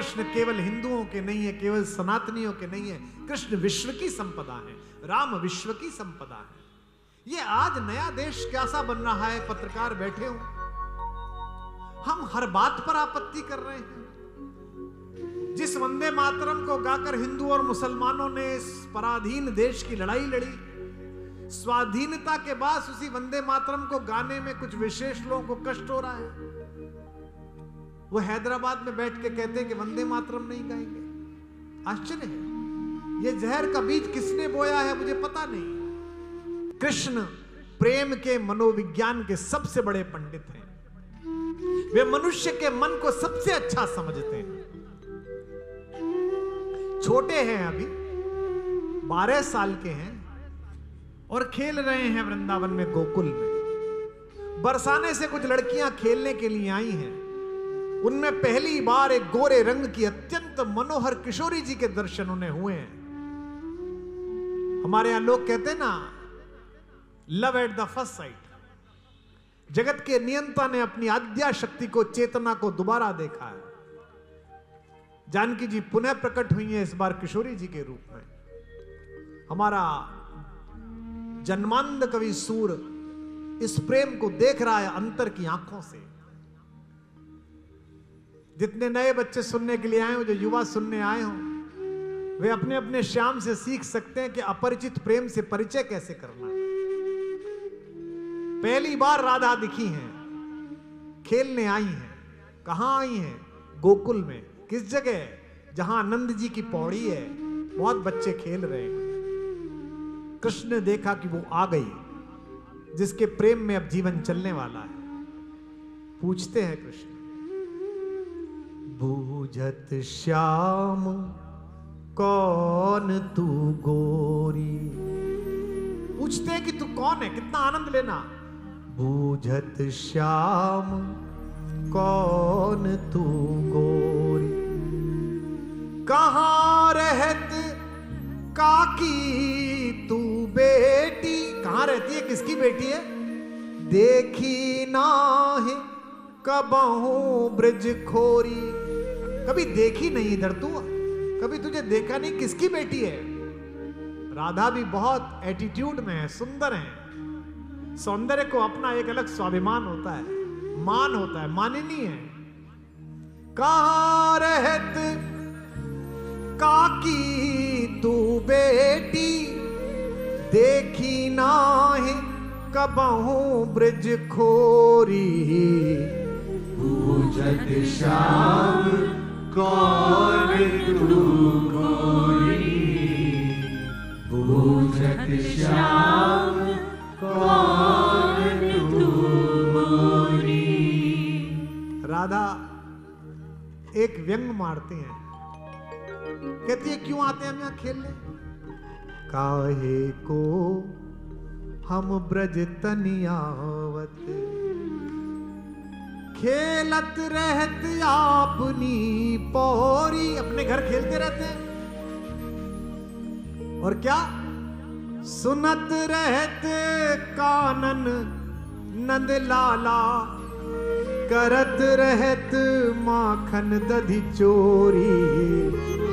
कृष्ण केवल हिंदुओं के नहीं है, केवल सनातनियों के नहीं है, कृष्ण विश्व की संपदा है, राम विश्व की संपदा है। ये आज नया देश कैसा बन रहा है, पत्रकार बैठे हो, हम हर बात पर आपत्ति कर रहे हैं। जिस वंदे मातरम को गाकर हिंदू और मुसलमानों ने इस पराधीन देश की लड़ाई लड़ी, स्वाधीनता के बाद उसी वंदे मातरम को गाने में कुछ विशेष लोगों को कष्ट हो रहा है। वो हैदराबाद में बैठ के कहते हैं कि वंदे मातरम नहीं गाएंगे। आश्चर्य है, ये जहर का बीज किसने बोया है मुझे पता नहीं। कृष्ण प्रेम के मनोविज्ञान के सबसे बड़े पंडित हैं। वे मनुष्य के मन को सबसे अच्छा समझते हैं। छोटे हैं, अभी 12 साल के हैं और खेल रहे हैं वृंदावन में, गोकुल में। बरसाने से कुछ लड़कियां खेलने के लिए आई हैं। उनमें पहली बार एक गोरे रंग की अत्यंत मनोहर किशोरी जी के दर्शन उन्हें हुए हैं। हमारे यहां लोग कहते हैं ना, love at the first sight. जगत के नियंता ने अपनी आद्या शक्ति को, चेतना को दोबारा देखा है। जानकी जी पुनः प्रकट हुई है इस बार किशोरी जी के रूप में। हमारा जन्मांध कवि सूर इस प्रेम को देख रहा है अंतर की आंखों से। जितने नए बच्चे सुनने के लिए आए हो, जो युवा सुनने आए हो, वे अपने अपने श्याम से सीख सकते हैं कि अपरिचित प्रेम से परिचय कैसे करना है। पहली बार राधा दिखी हैं, खेलने आई हैं। कहां आई हैं? गोकुल में। किस जगह? जहां नंद जी की पौड़ी है, बहुत बच्चे खेल रहे हैं। कृष्ण ने देखा कि वो आ गई, जिसके प्रेम में अब जीवन चलने वाला है। पूछते हैं कृष्ण, बूझत श्याम कौन तू गोरी। पूछते हैं कि तू कौन है, कितना आनंद लेना। बूझत श्याम कौन तू गोरी, कहां रहत काकी तू बेटी। कहां रहती है, किसकी बेटी है? देखी नाही कबहू ब्रज खोरी। कभी देखी नहीं इधर तू, कभी तुझे देखा नहीं, किसकी बेटी है? राधा भी बहुत एटीट्यूड में है, सुंदर है। सौंदर्य को अपना एक अलग स्वाभिमान होता है, मान होता है, माननीय है। कहां रहत काकी तू बेटी, देखी नाही कबहू ब्रज खोरी। पूजत श्याम कौन तू गोरी, पूजत श्याम कौन तू गोरी। राधा एक व्यंग मारती हैं, कहती है क्यों आते हैं हम यहां खेलने? काहे को हम ब्रज तनियावत, खेलत रहत आपनी पौरी। अपने घर खेलते रहते हैं और क्या सुनत रहत कानन नंद लाला, करत रहत माखन दधि चोरी।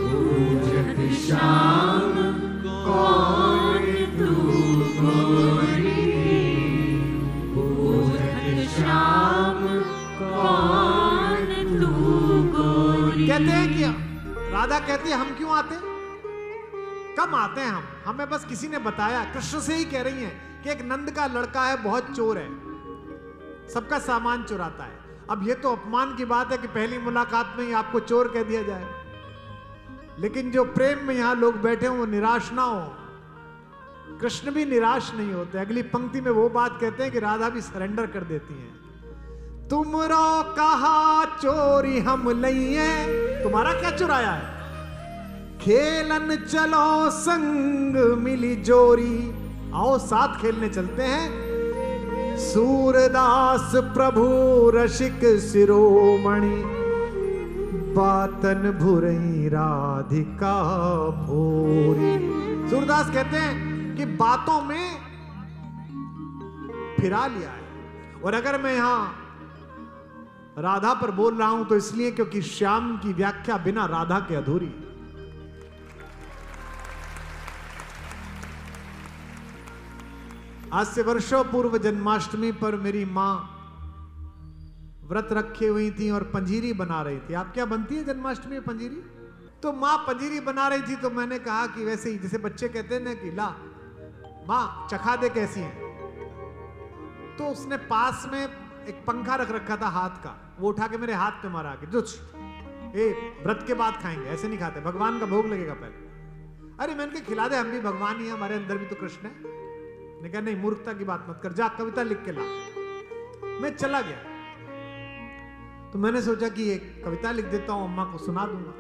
पूजत श्याम कौन तू गोरी, पूजत श्याम कौन तू गोरी। कहते हैं कि राधा कहती है हम क्यों आते? कम आते हैं हम, हमें बस किसी ने बताया। कृष्ण से ही कह रही हैं कि एक नंद का लड़का है, बहुत चोर है, सबका सामान चुराता है। अब ये तो अपमान की बात है कि पहली मुलाकात में ही आपको चोर कह दिया जाए। लेकिन जो प्रेम में यहां लोग बैठे हो वो निराश ना हो। कृष्ण भी निराश नहीं होते। अगली पंक्ति में वो बात कहते हैं कि राधा भी सरेंडर कर देती हैं। तुमरो कहा चोरी हम लइए, तुम्हारा क्या चुराया है? खेलन चलो संग मिली जोरी, आओ साथ खेलने चलते हैं। सूरदास प्रभु रसिक शिरोमणि, बातन भुरई राधिका भोरी। सूरदास कहते हैं कि बातों में फिरा लिया है। और अगर मैं यहां राधा पर बोल रहा हूं तो इसलिए क्योंकि श्याम की व्याख्या बिना राधा के अधूरी है। आज से वर्षों पूर्व जन्माष्टमी पर मेरी मां व्रत रखे हुई थी और पंजीरी बना रही थी। आप क्या बनती है जन्माष्टमी में पंजीरी? तो मां पंजीरी बना रही थी तो मैंने कहा कि वैसे ही जैसे बच्चे कहते हैं ना कि ला मां चखा दे कैसी है। तो उसने पास में एक पंखा रख रखा था हाथ का, वो उठा के मेरे हाथ पे मारा के जुच व्रत के बाद खाएंगे, ऐसे नहीं खाते, भगवान का भोग लगेगा पहले। अरे मैंने कहा खिला दे, हम भी भगवान ही है, हमारे अंदर भी तो कृष्ण है। ने कहा नहीं मूर्खता की बात मत कर, जा कविता लिख के ला। मैं चला गया तो मैंने सोचा कि एक कविता लिख देता हूं, अम्मा को सुना दूंगा।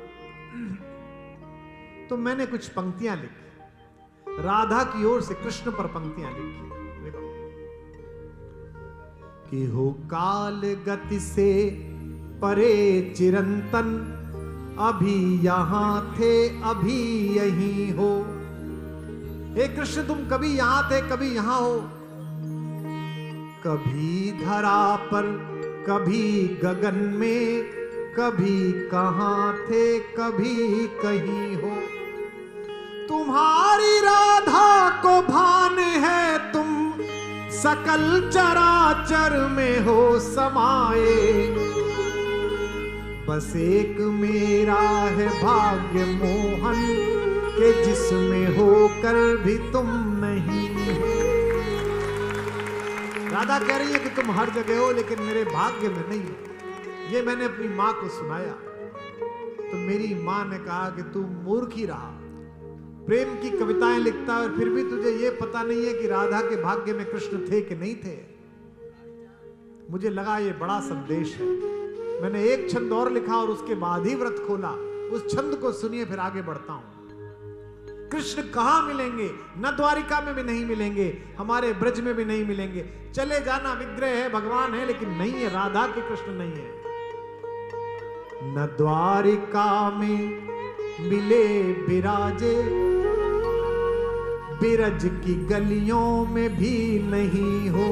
तो मैंने कुछ पंक्तियां लिखी, राधा की ओर से कृष्ण पर पंक्तियां लिखी। देखो कि हो काल गति से परे चिरंतन, अभी यहां थे अभी यहीं हो। हे कृष्ण तुम कभी यहां थे कभी यहां हो, कभी धरा पर कभी गगन में, कभी कहां थे कभी कहीं हो। तुम्हारी राधा को भान है तुम सकल चराचर में हो समाये, बस एक मेरा है भाग्य मोहन के जिसमें होकर भी तुम नहीं हो। राधा कह रही है कि तुम हर जगह हो लेकिन मेरे भाग्य में नहीं हो। ये मैंने अपनी मां को सुनाया तो मेरी मां ने कहा कि तू मूर्ख ही रहा, प्रेम की कविताएं लिखता है और फिर भी तुझे ये पता नहीं है कि राधा के भाग्य में कृष्ण थे कि नहीं थे। मुझे लगा ये बड़ा संदेश है। मैंने एक छंद और लिखा और उसके बाद ही व्रत खोला। उस छंद को सुनिए फिर आगे बढ़ता हूं। कृष्ण कहां मिलेंगे? न द्वारिका में भी नहीं मिलेंगे, हमारे ब्रज में भी नहीं मिलेंगे। चले जाना, विग्रह है, भगवान है, लेकिन नहीं है, राधा के कृष्ण नहीं है। न द्वारिका में मिले बिराजे, बिरज की गलियों में भी नहीं हो।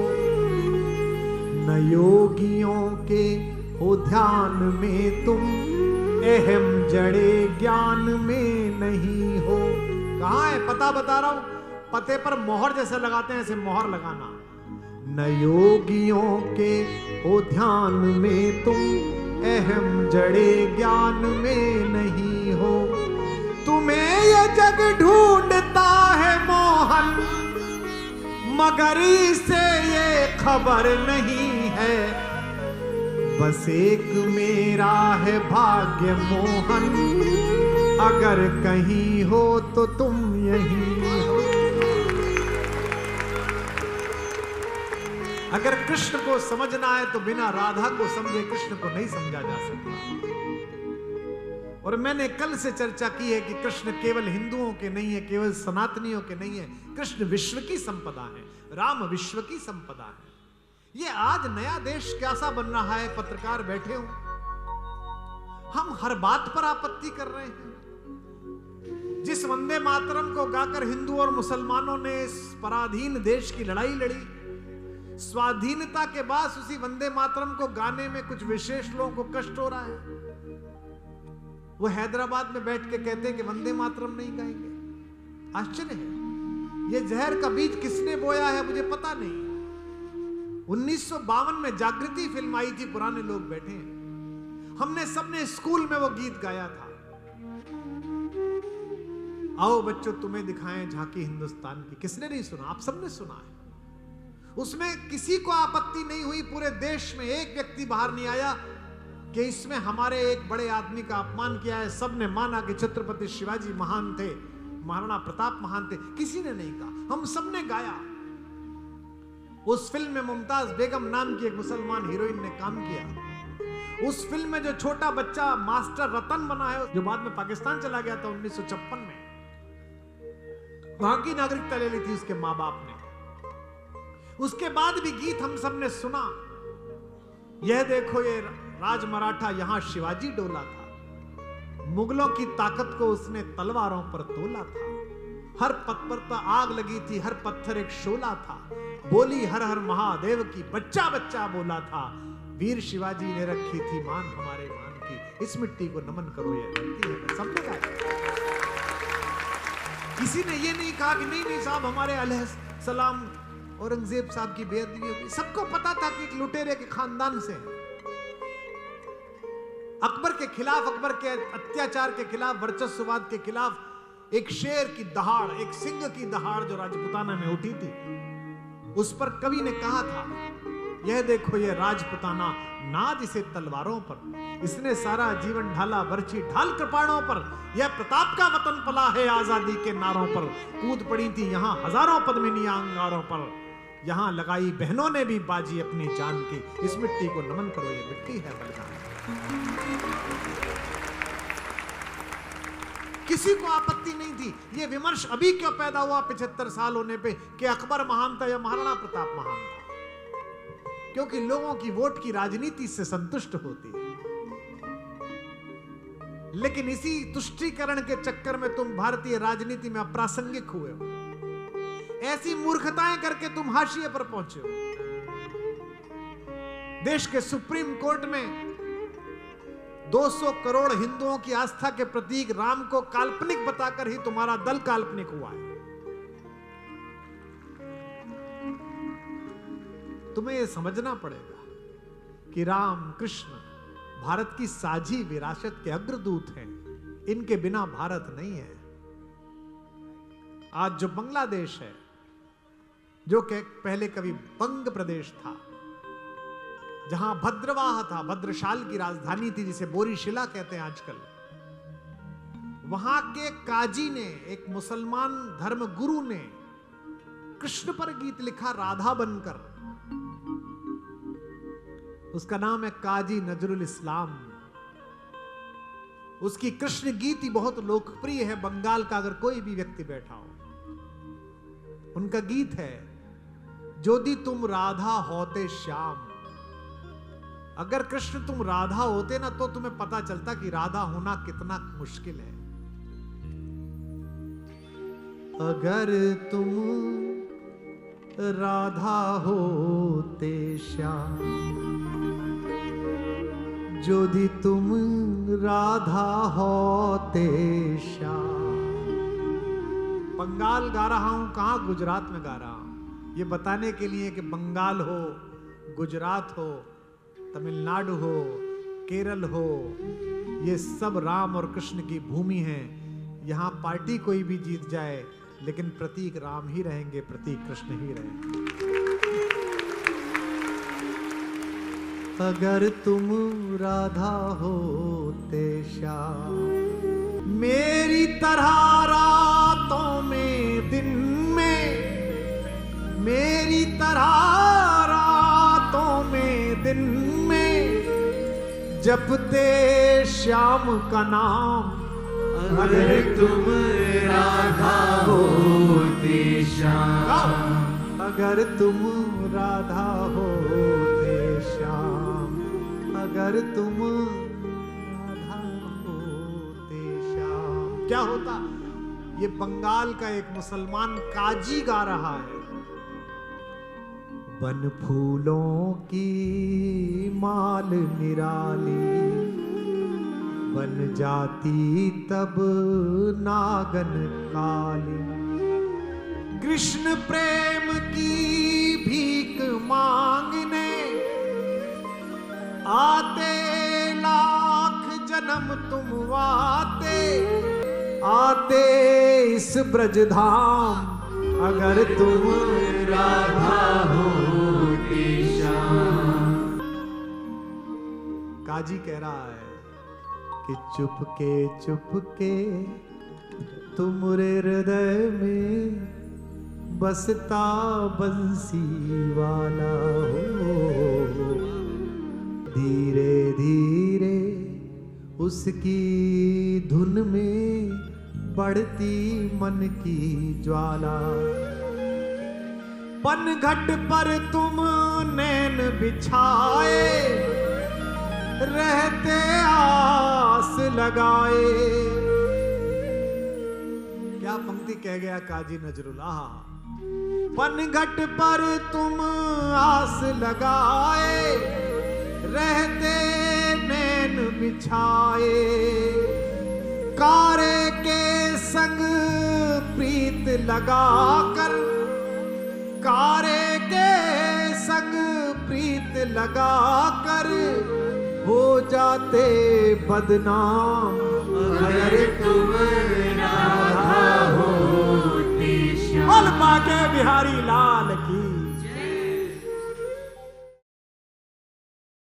न योगियों के हो ध्यान में तुम, अहम जड़े ज्ञान में नहीं हो। कहां है? पता बता रहा हूं, पते पर मोहर जैसे लगाते हैं ऐसे मोहर लगाना। न योगियों के हो ध्यान में तुम, अहम जड़े ज्ञान में नहीं हो। तुम्हें ये जग ढूंढता है मोहन, मगर इसे ये खबर नहीं है, बस एक मेरा है भाग्य मोहन, अगर कहीं हो तो तुम यहीं हो। अगर कृष्ण को समझना है तो बिना राधा को समझे कृष्ण को नहीं समझा जा सकता। और मैंने कल से चर्चा की है कि कृष्ण केवल हिंदुओं के नहीं है, केवल सनातनियों के नहीं है। कृष्ण विश्व की संपदा है, राम विश्व की संपदा है। ये आज नया देश कैसा बन रहा है, पत्रकार बैठे हो, हम हर बात पर आपत्ति कर रहे हैं। जिस वंदे मातरम को गाकर हिंदू और मुसलमानों ने इस पराधीन देश की लड़ाई लड़ी, स्वाधीनता के बाद उसी वंदे मातरम को गाने में कुछ विशेष लोगों को कष्ट हो रहा है। वो हैदराबाद में बैठ के कहते हैं कि वंदे मातरम नहीं गाएंगे। आश्चर्य है, ये जहर का बीज किसने बोया है मुझे पता नहीं। 1952 में जागृति फिल्म आई थी, पुराने लोग बैठे हैं, हमने सबने स्कूल में वो गीत गाया था। आओ बच्चों तुम्हें दिखाएं झांकी हिंदुस्तान की। किसने नहीं सुना? आप सबने सुना है। उसमें किसी को आपत्ति नहीं हुई, पूरे देश में एक व्यक्ति बाहर नहीं आया कि इसमें हमारे एक बड़े आदमी का अपमान किया है। सबने माना कि छत्रपति शिवाजी महान थे, महाराणा प्रताप महान थे, किसी ने नहीं कहा, हम सबने गाया। उस फिल्म में मुमताज बेगम नाम की एक मुसलमान हीरोइन ने काम किया। उस फिल्म में जो छोटा बच्चा मास्टर रतन बना है, जो बाद में पाकिस्तान चला गया था 1956 में, वहां की नागरिकता ले ली थी उसके मां बाप ने। उसके बाद भी गीत हम सब ने सुना, यह देखो ये राज मराठा, यहां शिवाजी डोला था, मुगलों की ताकत को उसने तलवारों पर तोला था, हर पत्थर पर आग लगी थी, हर पत्थर एक शोला था, बोली हर हर महादेव की, बच्चा बच्चा बोला था, वीर शिवाजी ने रखी थी मान हमारे मान की, इस मिट्टी को नमन करो ये धरती है। सबने कहा, किसी ने ये नहीं कहा कि नहीं साहब हमारे अलैहिस्सलाम औरंगजेब साहब की बेअदबी होगी। सबको पता था कि एक लुटेरे के खानदान से है। अकबर के खिलाफ, अकबर के अत्याचार के खिलाफ, वर्चस्ववाद के खिलाफ एक शेर की दहाड़, एक सिंह की दहाड़ जो राजपुताना में उठी थी, उस पर कवि ने कहा था, यह देखो ये राजपुताना नाज इसे तलवारों पर, इसने सारा जीवन ढाला बरछी ढाल कृपाणों पर, यह प्रताप का वतन पला है आजादी के नारों पर, कूद पड़ी थी यहां हजारों पद्मिनियां अंगारों पर, यहां लगाई बहनों ने भी बाजी अपनी जान की, इस मिट्टी को नमन करो ये मिट्टी है बलिदान। किसी को आपत्ति नहीं थी। ये विमर्श अभी क्यों पैदा हुआ 75 साल होने पे कि अकबर महान था या महाराणा प्रताप महान था? क्योंकि लोगों की वोट की राजनीति से संतुष्ट होती है। लेकिन इसी तुष्टीकरण के चक्कर में तुम भारतीय राजनीति में अप्रासंगिक हुए हो। ऐसी मूर्खताएं करके तुम हाशिए पर पहुंचे हो। देश के सुप्रीम कोर्ट में 200 करोड़ हिंदुओं की आस्था के प्रतीक राम को काल्पनिक बताकर ही तुम्हारा दल काल्पनिक हुआ है। तुम्हें यह समझना पड़ेगा कि राम कृष्ण भारत की साझी विरासत के अग्रदूत हैं। इनके बिना भारत नहीं है। आज जो बांग्लादेश है, जो कि पहले कभी बंग प्रदेश था, जहां भद्रवाह था, भद्रशाल की राजधानी थी जिसे बोरीशिला कहते हैं आजकल, वहां के काजी ने, एक मुसलमान धर्म गुरु ने कृष्ण पर गीत लिखा राधा बनकर। उसका नाम है काजी नजरुल इस्लाम। उसकी कृष्ण गीति बहुत लोकप्रिय है। बंगाल का अगर कोई भी व्यक्ति बैठा हो, उनका गीत है, जोदी तुम राधा होते श्याम। अगर कृष्ण तुम राधा होते ना, तो तुम्हें पता चलता कि राधा होना कितना मुश्किल है। अगर तुम राधा होते श्याम, जोदी तुम राधा होते श्याम। बंगाल गा रहा हूं, कहां? गुजरात में गा रहा हूं। ये बताने के लिए कि बंगाल हो, गुजरात हो, तमिलनाडु हो, केरल हो, ये सब राम और कृष्ण की भूमि है। यहां पार्टी कोई भी जीत जाए, लेकिन प्रतीक राम ही रहेंगे, प्रतीक कृष्ण ही रहेंगे। अगर तुम राधा होते श्याम, मेरी तरह रातों में दिन में, मेरी तरह रातों में दिन में जपते श्याम का नाम। अगर तुम राधा होते श्याम, अगर तुम राधा होते श्याम, अगर तुम राधा होते श्याम। क्या होता? ये बंगाल का एक मुसलमान काजी गा रहा है, बन फूलों की माल निराली, बन जाती तब नागन काली। कृष्ण प्रेम की भीख मांगने आते लाख जन्म तुम आते, आते इस ब्रजधाम। अगर तुम राधा होते श्याम। काजी कह रहा है कि चुपके चुपके तुमरे हृदय में बसता बंसी वाला हो, धीरे धीरे उसकी धुन में बढ़ती मन की ज्वाला। पनघट पर तुम नैन बिछाए, रहते आस लगाए। क्या पंक्ति कह गया काजी नजरुल्लाह। पनघट पर तुम आस लगाए, रहते नैन बिछाए, कारे के संग प्रीत लगाकर, कारे के संग प्रीत लगाकर हो जाते बदनाम। अगर तुम राधा होती श्याम। बोल बाके बिहारी लाल की